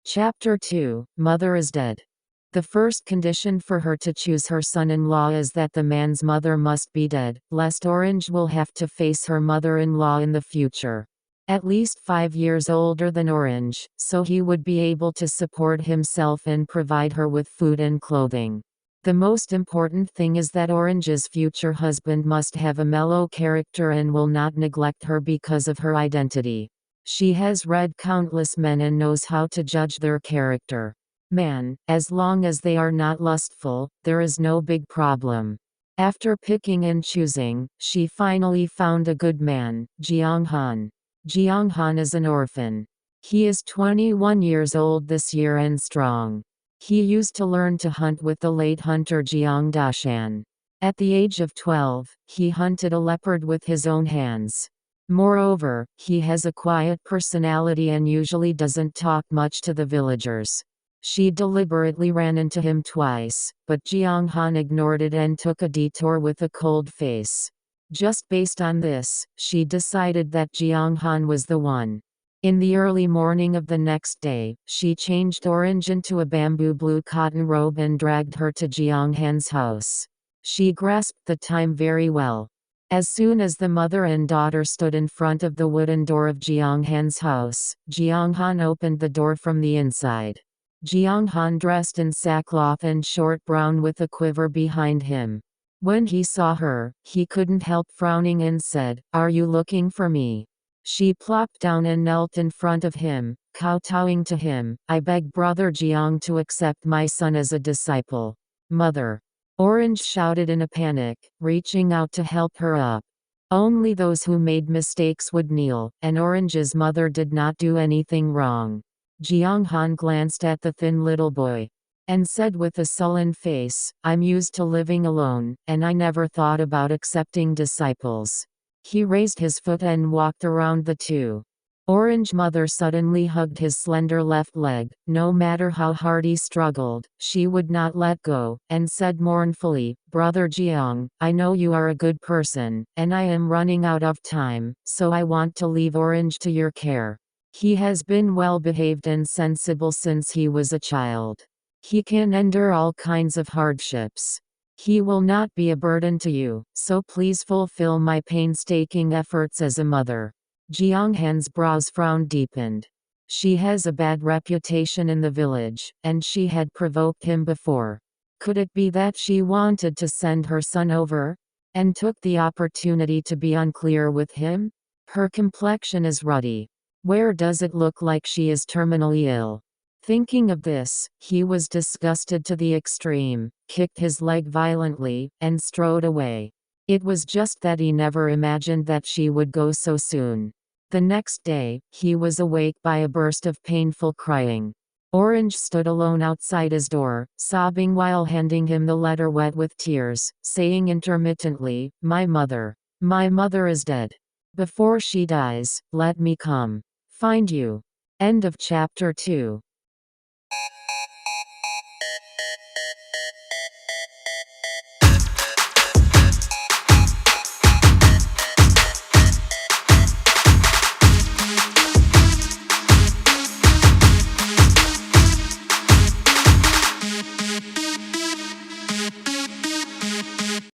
Chapter 2 Mother is dead. The first condition for her to choose her son-in-law is that the man's mother must be dead, lest Orange will have to face her mother-in-law in the future. At least 5 years older than Orange, so he would be able to support himself and provide her with food and clothing. The most important thing is that Orange's future husband must have a mellow character and will not neglect her because of her identity. She has read countless men and knows how to judge their character. Man, as long as they are not lustful, there is no big problem. After picking and choosing, she finally found a good man, ᎢℋᎪNոչ. ᎢℋᎪNոչ is an orphan. He is 21 years old this year and strong. He used to learn to hunt with the late hunter ᎢℋᎪNոչ. At the age of 12, he hunted a leopard with his own hands. Moreover, he has a quiet personality and usually doesn't talk much to the villagers. She deliberately ran into him twice, but ᎢℋᎪNոչ ignored it and took a detour with a cold face. Just based on this, she decided that ᎢℋᎪNոչ was the one. In the early morning of the next day, she changed Orange into a bamboo blue cotton robe and dragged her to ᎢℋᎪN's house. She grasped the time very well. As soon as the mother and daughter stood in front of the wooden door of ᎢℋᎪN's house, ᎢℋᎪNոչ opened the door from the inside. ᎢℋᎪNոչ dressed in sackcloth and short brown with a quiver behind him. When he saw her, he couldn't help frowning and said, "Are you looking for me?" She plopped down and knelt in front of him, kowtowing to him. "I beg Brother ᎢℋᎪNոչ to accept my son as a disciple." "Mother!" Orange shouted in a panic, reaching out to help her up. Only those who made mistakes would kneel, and Orange's mother did not do anything wrong. ᎢℋᎪNոչ glanced at the thin little boy and said with a sullen face, "I'm used to living alone, and I never thought about accepting disciples." He raised his foot and walked around the two. Orange mother suddenly hugged his slender left leg. No matter how hard he struggled, she would not let go, and said mournfully, "Brother ᎢℋᎪNոչ, I know you are a good person, and I am running out of time, so I want to leave Orange to your care. He has been well behaved and sensible since he was a child. He can endure all kinds of hardships. He will not be a burden to you, so please fulfill my painstaking efforts as a mother." ᎢℋᎪN's brows frown deepened. She has a bad reputation in the village, and she had provoked him before. Could it be that she wanted to send her son over? And took the opportunity to be unclear with him? Her complexion is ruddy. Where does it look like she is terminally ill? Thinking of this, he was disgusted to the extreme, kicked his leg violently, and strode away. It was just that he never imagined that she would go so soon. The next day, he was awake by a burst of painful crying. Orange stood alone outside his door, sobbing while handing him the letter wet with tears, saying intermittently, my mother is dead. Before she dies, let me come find you." End of chapter 2.